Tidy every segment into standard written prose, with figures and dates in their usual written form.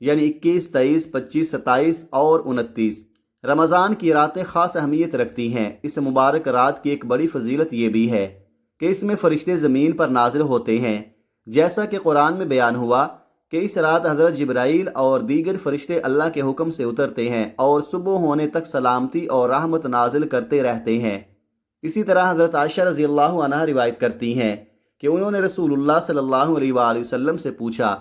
یعنی 21، 23، 25، 27 اور 29۔ رمضان کی راتیں خاص اہمیت رکھتی ہیں۔ اس مبارک رات کی ایک بڑی فضیلت یہ بھی ہے کہ اس میں فرشتے زمین پر نازل ہوتے ہیں، جیسا کہ قرآن میں بیان ہوا کہ اس رات حضرت جبرائیل اور دیگر فرشتے اللہ کے حکم سے اترتے ہیں اور صبح ہونے تک سلامتی اور رحمت نازل کرتے رہتے ہیں۔ اسی طرح حضرت عائشہ رضی اللہ عنہا روایت کرتی ہیں کہ انہوں نے رسول اللہ صلی اللہ علیہ وآلہ وسلم سے پوچھا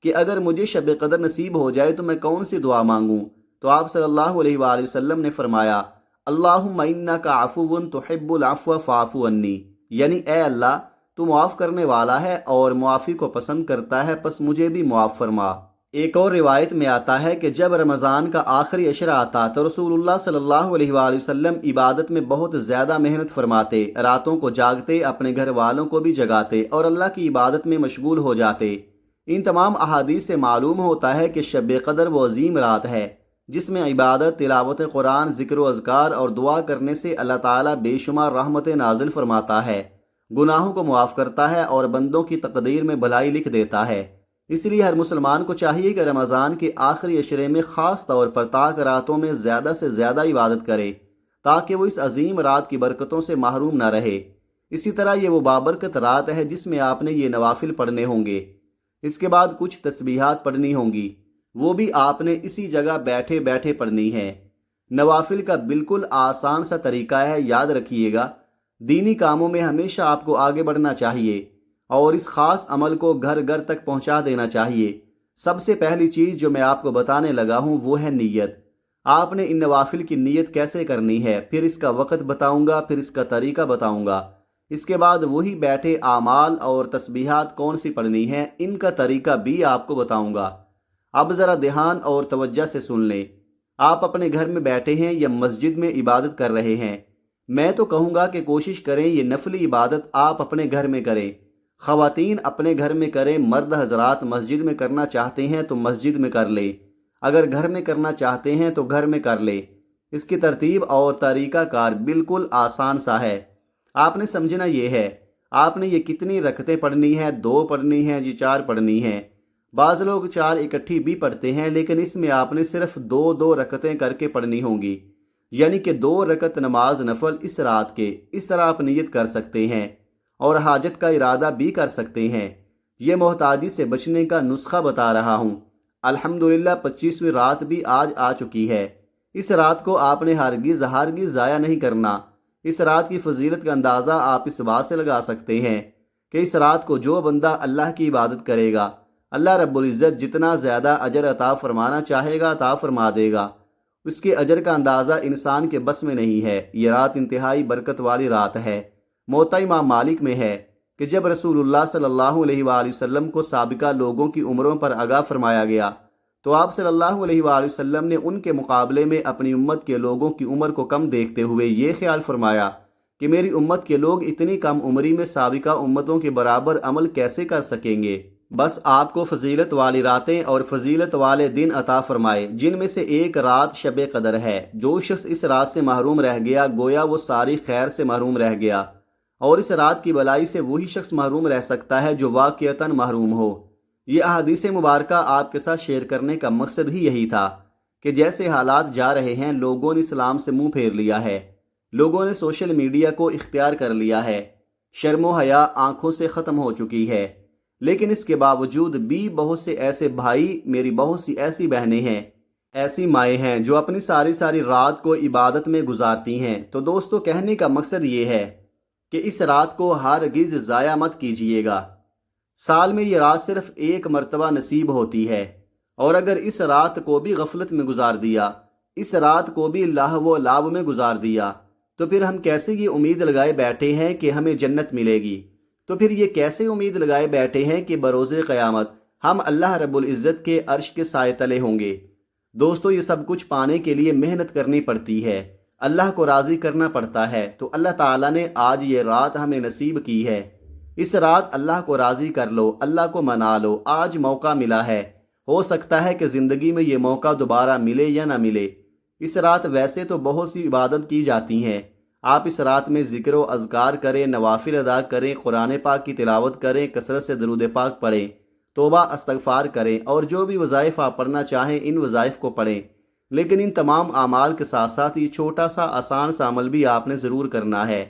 کہ اگر مجھے شب قدر نصیب ہو جائے تو میں کون سی دعا مانگوں؟ تو آپ صلی اللہ علیہ وآلہ وسلم نے فرمایا، اللہم انک عفو تحب العفو فاعف عنی، یعنی اے اللہ تو معاف کرنے والا ہے اور معافی کو پسند کرتا ہے، پس مجھے بھی معاف فرما۔ ایک اور روایت میں آتا ہے کہ جب رمضان کا آخری عشرہ آتا تو رسول اللہ صلی اللہ علیہ وآلہ وسلم عبادت میں بہت زیادہ محنت فرماتے، راتوں کو جاگتے، اپنے گھر والوں کو بھی جگاتے اور اللہ کی عبادت میں مشغول ہو جاتے۔ ان تمام احادیث سے معلوم ہوتا ہے کہ شب قدر وہ عظیم رات ہے جس میں عبادت، تلاوت قرآن، ذکر و اذکار اور دعا کرنے سے اللہ تعالیٰ بے شمار رحمتیں نازل فرماتا ہے، گناہوں کو معاف کرتا ہے اور بندوں کی تقدیر میں بھلائی لکھ دیتا ہے۔ اس لیے ہر مسلمان کو چاہیے کہ رمضان کے آخری عشرے میں خاص طور پر طاق راتوں میں زیادہ سے زیادہ عبادت کرے تاکہ وہ اس عظیم رات کی برکتوں سے محروم نہ رہے۔ اسی طرح یہ وہ بابرکت رات ہے جس میں آپ نے یہ نوافل پڑھنے ہوں گے۔ اس کے بعد کچھ تسبیحات پڑھنی ہوں گی، وہ بھی آپ نے اسی جگہ بیٹھے بیٹھے پڑھنی ہے۔ نوافل کا بالکل آسان سا طریقہ ہے، یاد رکھیے گا۔ دینی کاموں میں ہمیشہ آپ کو آگے بڑھنا چاہیے اور اس خاص عمل کو گھر گھر تک پہنچا دینا چاہیے۔ سب سے پہلی چیز جو میں آپ کو بتانے لگا ہوں وہ ہے نیت۔ آپ نے ان نوافل کی نیت کیسے کرنی ہے، پھر اس کا وقت بتاؤں گا، پھر اس کا طریقہ بتاؤں گا۔ اس کے بعد وہی بیٹھے اعمال اور تسبیحات کون سی پڑھنی ہیں، ان کا طریقہ بھی آپ کو بتاؤں گا۔ اب ذرا دھیان اور توجہ سے سن لیں۔ آپ اپنے گھر میں بیٹھے ہیں یا مسجد میں عبادت کر رہے ہیں، میں تو کہوں گا کہ کوشش کریں یہ نفلی عبادت آپ اپنے گھر میں کریں۔ خواتین اپنے گھر میں کریں، مرد حضرات مسجد میں کرنا چاہتے ہیں تو مسجد میں کر لیں، اگر گھر میں کرنا چاہتے ہیں تو گھر میں کر لیں۔ اس کی ترتیب اور طریقہ کار بالکل آسان سا ہے۔ آپ نے سمجھنا یہ ہے، آپ نے یہ کتنی رکعتیں پڑھنی ہیں، 2 پڑھنی ہیں جی 4 پڑھنی ہیں۔ بعض لوگ 4 اکٹھی بھی پڑھتے ہیں، لیکن اس میں آپ نے صرف 2 رکعتیں کر کے پڑھنی ہوں گی، یعنی کہ 2 رکعت نماز نفل اس رات کے۔ اس طرح آپ نیت کر سکتے ہیں اور حاجت کا ارادہ بھی کر سکتے ہیں۔ یہ محتاجی سے بچنے کا نسخہ بتا رہا ہوں۔ الحمدللہ 25ویں رات بھی آج آ چکی ہے۔ اس رات کو آپ نے ہرگز ضائع نہیں کرنا۔ اس رات کی فضیلت کا اندازہ آپ اس بات سے لگا سکتے ہیں کہ اس رات کو جو بندہ اللہ کی عبادت کرے گا، اللہ رب العزت جتنا زیادہ اجر عطا فرمانا چاہے گا عطا فرما دے گا۔ اس کے اجر کا اندازہ انسان کے بس میں نہیں ہے۔ یہ رات انتہائی برکت والی رات ہے۔ موطا امام مالک میں ہے کہ جب رسول اللہ صلی اللہ علیہ وآلہ وسلم کو سابقہ لوگوں کی عمروں پر آگاہ فرمایا گیا تو آپ صلی اللہ علیہ وآلہ وسلم نے ان کے مقابلے میں اپنی امت کے لوگوں کی عمر کو کم دیکھتے ہوئے یہ خیال فرمایا کہ میری امت کے لوگ اتنی کم عمری میں سابقہ امتوں کے برابر عمل کیسے کر سکیں گے۔ بس آپ کو فضیلت والی راتیں اور فضیلت والے دن عطا فرمائے، جن میں سے ایک رات شب قدر ہے۔ جو شخص اس رات سے محروم رہ گیا گویا وہ ساری خیر سے محروم رہ گیا، اور اس رات کی بھلائی سے وہی شخص محروم رہ سکتا ہے جو واقعتاً محروم ہو۔ یہ احادیث مبارکہ آپ کے ساتھ شیئر کرنے کا مقصد ہی یہی تھا کہ جیسے حالات جا رہے ہیں، لوگوں نے اسلام سے منہ پھیر لیا ہے، لوگوں نے سوشل میڈیا کو اختیار کر لیا ہے، شرم و حیا آنکھوں سے ختم ہو چکی ہے۔ لیکن اس کے باوجود بھی بہت سے ایسے بھائی، میری بہت سی ایسی بہنیں ہیں، ایسی مائیں ہیں جو اپنی ساری رات کو عبادت میں گزارتی ہیں۔ تو دوستو، کہنے کا مقصد یہ ہے کہ اس رات کو ہرگز ضائع مت کیجیے گا۔ سال میں یہ رات صرف ایک مرتبہ نصیب ہوتی ہے، اور اگر اس رات کو بھی غفلت میں گزار دیا، اس رات کو بھی لہو و لعب میں گزار دیا، تو پھر ہم کیسے یہ امید لگائے بیٹھے ہیں کہ ہمیں جنت ملے گی؟ تو پھر یہ کیسے امید لگائے بیٹھے ہیں کہ بروز قیامت ہم اللہ رب العزت کے عرش کے سائے تلے ہوں گے؟ دوستو، یہ سب کچھ پانے کے لیے محنت کرنی پڑتی ہے، اللہ کو راضی کرنا پڑتا ہے۔ تو اللہ تعالیٰ نے آج یہ رات ہمیں نصیب کی ہے۔ اس رات اللہ کو راضی کر لو، اللہ کو منا لو۔ آج موقع ملا ہے، ہو سکتا ہے کہ زندگی میں یہ موقع دوبارہ ملے یا نہ ملے۔ اس رات ویسے تو بہت سی عبادت کی جاتی ہیں، آپ اس رات میں ذکر و اذکار کریں، نوافل ادا کریں، قرآن پاک کی تلاوت کریں، کثرت سے درود پاک پڑھیں، توبہ استغفار کریں اور جو بھی وظائف آپ پڑھنا چاہیں ان وظائف کو پڑھیں، لیکن ان تمام اعمال کے ساتھ ساتھ یہ چھوٹا سا آسان سا عمل بھی آپ نے ضرور کرنا ہے۔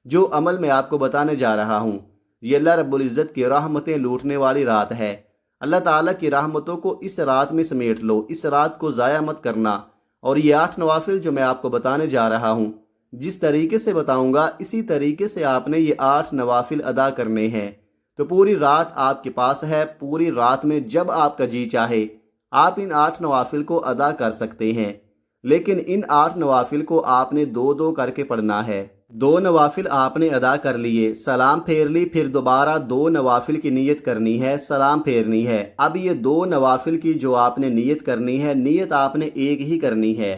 جو عمل میں آپ کو بتانے جا رہا ہوں، یہ اللہ رب العزت کی رحمتیں لوٹنے والی رات ہے۔ اللہ تعالیٰ کی رحمتوں کو اس رات میں سمیٹ لو، اس رات کو ضائع مت کرنا۔ اور یہ 8 نوافل جو میں آپ کو بتانے جا رہا ہوں، جس طریقے سے بتاؤں گا اسی طریقے سے آپ نے یہ 8 نوافل ادا کرنے ہیں۔ تو پوری رات آپ کے پاس ہے، پوری رات میں جب آپ کا جی چاہے آپ ان 8 نوافل کو ادا کر سکتے ہیں، لیکن ان 8 نوافل کو آپ نے 2 کر کے پڑھنا ہے۔ 2 نوافل آپ نے ادا کر لیے، سلام پھیر لی، پھر دوبارہ 2 نوافل کی نیت کرنی ہے، سلام پھیرنی ہے۔ اب یہ 2 نوافل کی جو آپ نے نیت کرنی ہے، نیت آپ نے ایک ہی کرنی ہے۔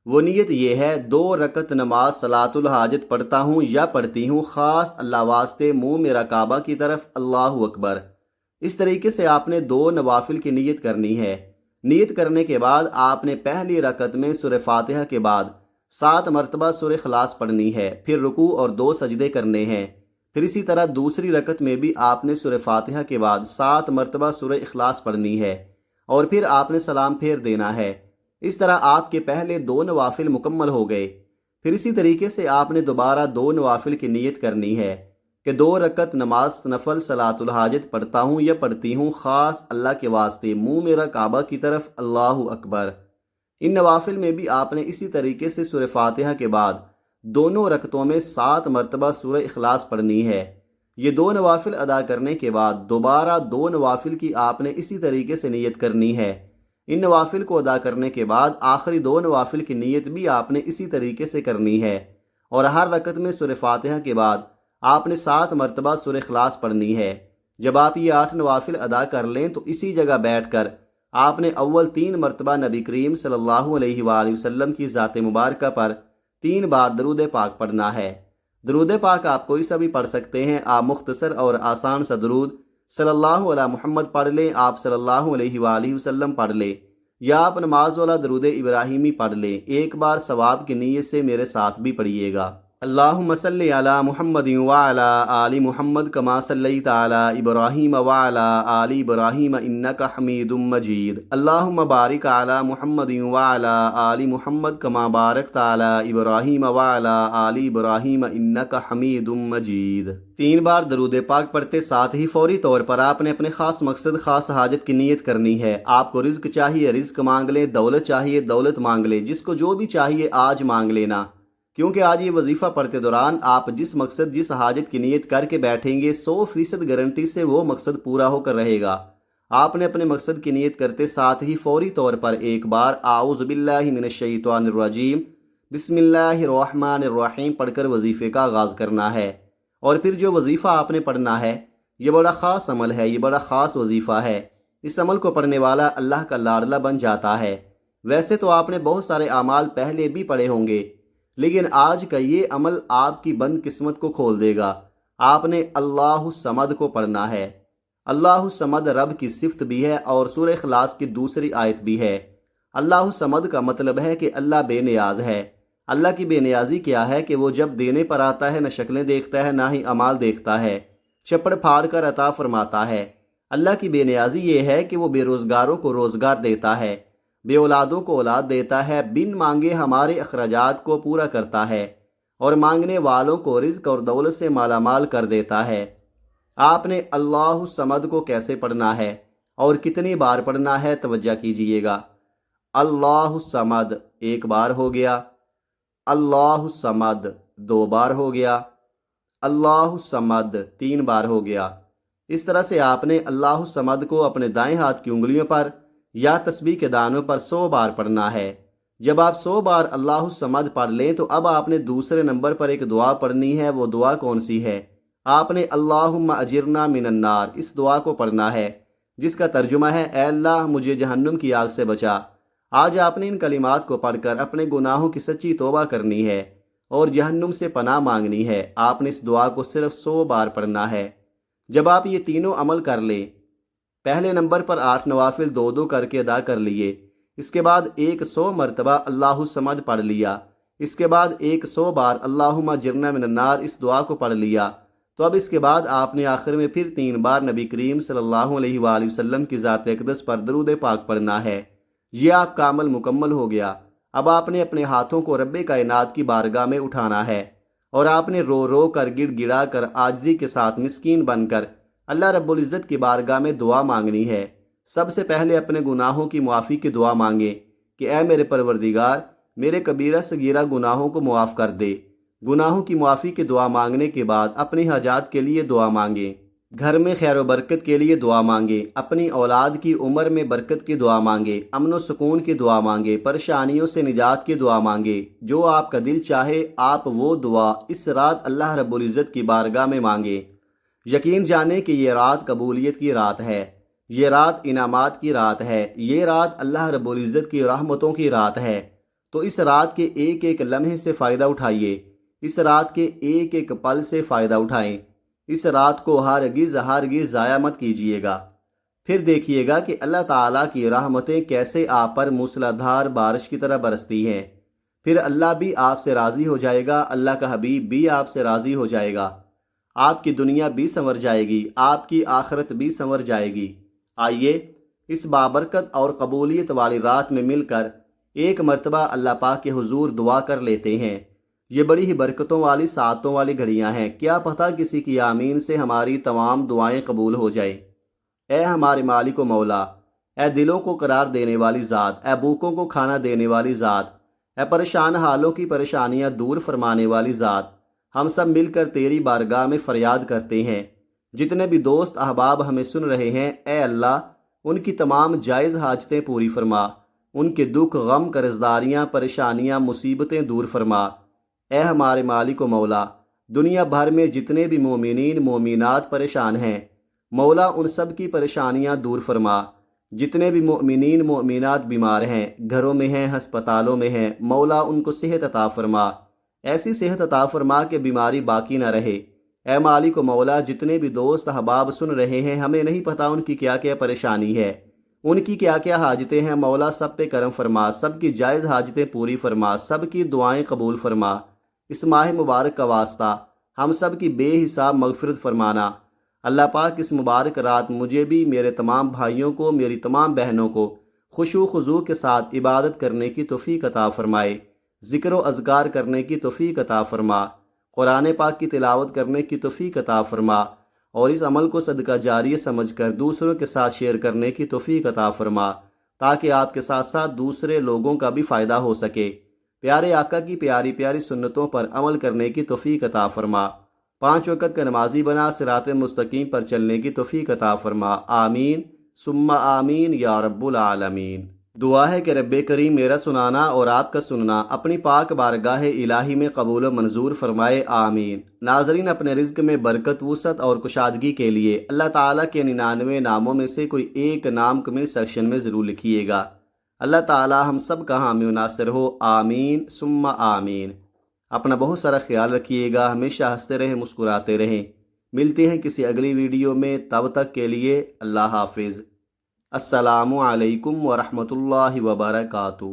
وہ نیت یہ ہے، 2 رکعت نماز صلاۃ الحاجت پڑھتا ہوں یا پڑھتی ہوں خاص اللہ واسطے، منہ میرا کعبہ کی طرف، اللہ اکبر۔ اس طریقے سے آپ نے 2 نوافل کی نیت کرنی ہے۔ نیت کرنے کے بعد آپ نے پہلی رکعت میں سورہ فاتحہ کے بعد 7 مرتبہ سورہ اخلاص پڑھنی ہے، پھر رکوع اور 2 سجدے کرنے ہیں۔ پھر اسی طرح دوسری رکعت میں بھی آپ نے سورہ فاتحہ کے بعد 7 مرتبہ سورہ اخلاص پڑھنی ہے اور پھر آپ نے سلام پھیر دینا ہے۔ اس طرح آپ کے پہلے 2 نوافل مکمل ہو گئے۔ پھر اسی طریقے سے آپ نے دوبارہ 2 نوافل کی نیت کرنی ہے کہ 2 رکعت نماز نفل صلاۃ الحاجت پڑھتا ہوں یا پڑھتی ہوں خاص اللہ کے واسطے، منہ میرا کعبہ کی طرف، اللہ اکبر۔ ان نوافل میں بھی آپ نے اسی طریقے سے سورہ فاتحہ کے بعد دونوں رکعتوں میں 7 مرتبہ سورہ اخلاص پڑھنی ہے۔ یہ 2 نوافل ادا کرنے کے بعد دوبارہ 2 نوافل کی آپ نے اسی طریقے سے نیت کرنی ہے۔ ان نوافل کو ادا کرنے کے بعد آخری 2 نوافل کی نیت بھی آپ نے اسی طریقے سے کرنی ہے، اور ہر رکعت میں سورہ فاتحہ کے بعد آپ نے 7 مرتبہ سورہ اخلاص پڑھنی ہے۔ جب آپ یہ 8 نوافل ادا کر لیں تو اسی جگہ بیٹھ کر آپ نے اول 3 مرتبہ نبی کریم صلی اللہ علیہ وآلہ وسلم کی ذات مبارکہ پر 3 بار درود پاک پڑھنا ہے۔ درود پاک آپ کوئی سا بھی پڑھ سکتے ہیں، آپ مختصر اور آسان سا درود صلی اللہ علیہ محمد پڑھ لیں، آپ صلی اللہ علیہ وآلہ وسلم پڑھ لیں، یا آپ نماز والا درود ابراہیمی پڑھ لیں۔ ایک بار ثواب کی نیت سے میرے ساتھ بھی پڑھیے گا۔ اللہم صلی علی محمد وعلی آل محمد کما صلیت علی ابراہیم وعلی آل ابراہیم انک حمید مجید۔ اللہم بارک علی محمد وعلی آل محمد کما بارکت علی ابراہیم وعلی آل ابراہیم انک حمید مجید۔ 3 بار درود پاک پڑھتے ساتھ ہی فوری طور پر آپ نے اپنے خاص مقصد، خاص حاجت کی نیت کرنی ہے۔ آپ کو رزق چاہیے، رزق مانگ لیں، دولت چاہیے، دولت مانگ لیں، جس کو جو بھی چاہیے آج مانگ لینا، کیونکہ آج یہ وظیفہ پڑھتے دوران آپ جس مقصد، جس حاجت کی نیت کر کے بیٹھیں گے 100% گارنٹی سے وہ مقصد پورا ہو کر رہے گا۔ آپ نے اپنے مقصد کی نیت کرتے ساتھ ہی فوری طور پر ایک بار اعوذ باللہ من الشیطان الرجیم بسم اللہ الرحمن الرحیم پڑھ کر وظیفے کا آغاز کرنا ہے۔ اور پھر جو وظیفہ آپ نے پڑھنا ہے یہ بڑا خاص عمل ہے، یہ بڑا خاص وظیفہ ہے۔ اس عمل کو پڑھنے والا اللہ کا لاڈلا بن جاتا ہے۔ ویسے تو آپ نے بہت سارے اعمال پہلے بھی پڑھے ہوں گے، لیکن آج کا یہ عمل آپ کی بند قسمت کو کھول دے گا۔ آپ نے اللہ الصمد کو پڑھنا ہے۔ اللہ الصمد رب کی صفت بھی ہے اور سورہ اخلاص کی دوسری آیت بھی ہے۔ اللہ الصمد کا مطلب ہے کہ اللہ بے نیاز ہے۔ اللہ کی بے نیازی کیا ہے کہ وہ جب دینے پر آتا ہے نہ شکلیں دیکھتا ہے نہ ہی اعمال دیکھتا ہے، چپڑ پھاڑ کر عطا فرماتا ہے۔ اللہ کی بے نیازی یہ ہے کہ وہ بے روزگاروں کو روزگار دیتا ہے، بے اولادوں کو اولاد دیتا ہے، بن مانگے ہمارے اخراجات کو پورا کرتا ہے اور مانگنے والوں کو رزق اور دولت سے مالا مال کر دیتا ہے۔ آپ نے اللہ الصمد کو کیسے پڑھنا ہے اور کتنی بار پڑھنا ہے توجہ کیجئے گا۔ اللہ الصمد 1 بار ہو گیا، اللہ الصمد 2 بار ہو گیا، اللہ الصمد 3 بار ہو گیا۔ اس طرح سے آپ نے اللہ الصمد کو اپنے دائیں ہاتھ کی انگلیوں پر یا تسبیح کے دانوں پر 100 بار پڑھنا ہے۔ جب آپ 100 بار اللہ الصمد پڑھ لیں تو اب آپ نے دوسرے نمبر پر ایک دعا پڑھنی ہے۔ وہ دعا کون سی ہے؟ آپ نے اللہم اجرنا من النار اس دعا کو پڑھنا ہے، جس کا ترجمہ ہے اے اللہ مجھے جہنم کی آگ سے بچا۔ آج آپ نے ان کلمات کو پڑھ کر اپنے گناہوں کی سچی توبہ کرنی ہے اور جہنم سے پناہ مانگنی ہے۔ آپ نے اس دعا کو صرف 100 بار پڑھنا ہے۔ جب آپ یہ تینوں عمل کر لیں، پہلے نمبر پر 8 نوافل 2 کر کے ادا کر لیے، اس کے بعد 100 مرتبہ اللہ الصمد پڑھ لیا، اس کے بعد 100 بار اللہم اجرنا من النار اس دعا کو پڑھ لیا، تو اب اس کے بعد آپ نے آخر میں پھر 3 بار نبی کریم صلی اللہ علیہ وآلہ وسلم کی ذات اقدس پر درود پاک پڑھنا ہے۔ یہ آپ کا عمل مکمل ہو گیا۔ اب آپ نے اپنے ہاتھوں کو رب کائنات کی بارگاہ میں اٹھانا ہے اور آپ نے رو رو کر گڑ گڑا کر عاجزی کے ساتھ مسکین بن کر اللہ رب العزت کی بارگاہ میں دعا مانگنی ہے۔ سب سے پہلے اپنے گناہوں کی معافی کی دعا مانگیں کہ اے میرے پروردگار، میرے کبیرہ صغیرہ گناہوں کو معاف کر دے۔ گناہوں کی معافی کی دعا مانگنے کے بعد اپنی حاجات کے لیے دعا مانگیں، گھر میں خیر و برکت کے لیے دعا مانگیں، اپنی اولاد کی عمر میں برکت کی دعا مانگیں، امن و سکون کی دعا مانگیں، پریشانیوں سے نجات کی دعا مانگیں۔ جو آپ کا دل چاہے آپ وہ دعا اس رات اللہ رب العزت کی بارگاہ میں مانگیں۔ یقین جانیں کہ یہ رات قبولیت کی رات ہے، یہ رات انعامات کی رات ہے، یہ رات اللہ رب العزت کی رحمتوں کی رات ہے۔ تو اس رات کے ایک ایک لمحے سے فائدہ اٹھائیے، اس رات کے ایک ایک پل سے فائدہ اٹھائیں۔ اس رات کو ہرگز ضائع مت کیجیے گا۔ پھر دیکھیے گا کہ اللہ تعالیٰ کی رحمتیں کیسے آپ پر موسلادھار بارش کی طرح برستی ہیں۔ پھر اللہ بھی آپ سے راضی ہو جائے گا، اللہ کا حبیب بھی آپ سے راضی ہو جائے گا، آپ کی دنیا بھی سنور جائے گی، آپ کی آخرت بھی سنور جائے گی۔ آئیے اس بابرکت اور قبولیت والی رات میں مل کر ایک مرتبہ اللہ پاک کے حضور دعا کر لیتے ہیں۔ یہ بڑی ہی برکتوں والی ساعتوں والی گھڑیاں ہیں، کیا پتہ کسی کی آمین سے ہماری تمام دعائیں قبول ہو جائیں۔ اے ہمارے مالک و مولا، اے دلوں کو قرار دینے والی ذات، اے بھوکوں کو کھانا دینے والی ذات، اے پریشان حالوں کی پریشانیاں دور فرمانے والی ذات، ہم سب مل کر تیری بارگاہ میں فریاد کرتے ہیں۔ جتنے بھی دوست احباب ہمیں سن رہے ہیں، اے اللہ ان کی تمام جائز حاجتیں پوری فرما، ان کے دکھ غم قرضداریاں پریشانیاں مصیبتیں دور فرما۔ اے ہمارے مالک و مولا، دنیا بھر میں جتنے بھی مومنین مومنات پریشان ہیں، مولا ان سب کی پریشانیاں دور فرما۔ جتنے بھی مومنین مومنات بیمار ہیں، گھروں میں ہیں، ہسپتالوں میں ہیں، مولا ان کو صحت عطا فرما، ایسی صحت عطا فرما کہ بیماری باقی نہ رہے۔ اے مالک و مولا، جتنے بھی دوست احباب سن رہے ہیں، ہمیں نہیں پتہ ان کی کیا کیا پریشانی ہے، ان کی کیا کیا حاجتیں ہیں، مولا سب پہ کرم فرما، سب کی جائز حاجتیں پوری فرما، سب کی دعائیں قبول فرما۔ اس ماہ مبارک کا واسطہ ہم سب کی بے حساب مغفرت فرمانا۔ اللہ پاک اس مبارک رات مجھے بھی، میرے تمام بھائیوں کو، میری تمام بہنوں کو خشوع و خضوع کے ساتھ عبادت کرنے کی توفیق عطا فرمائے، ذکر و اذکار کرنے کی توفیق عطا فرما، قرآن پاک کی تلاوت کرنے کی توفیق عطا فرما، اور اس عمل کو صدقہ جاریہ سمجھ کر دوسروں کے ساتھ شیئر کرنے کی توفیق عطا فرما، تاکہ آپ کے ساتھ ساتھ دوسرے لوگوں کا بھی فائدہ ہو سکے۔ پیارے آقا کی پیاری پیاری سنتوں پر عمل کرنے کی توفیق عطا فرما، 5 وقت کا نمازی بنا، صراط مستقیم پر چلنے کی توفیق عطا فرما۔ آمین ثم آمین یا رب العالمین۔ دعا ہے کہ رب کریم میرا سنانا اور آپ کا سننا اپنی پاک بارگاہ الہی میں قبول و منظور فرمائے، آمین۔ ناظرین، اپنے رزق میں برکت، وسعت اور کشادگی کے لیے اللہ تعالیٰ کے 99 ناموں میں سے کوئی ایک نام کمنٹ سیکشن میں ضرور لکھیے گا۔ اللہ تعالیٰ ہم سب کا حامی و ناصر ہو، آمین ثم آمین۔ اپنا بہت سارا خیال رکھیے گا، ہمیشہ ہنستے رہیں، مسکراتے رہیں۔ ملتے ہیں کسی اگلی ویڈیو میں، تب تک کے لیے اللہ حافظ۔ السلام علیکم ورحمۃ اللہ وبرکاتہ۔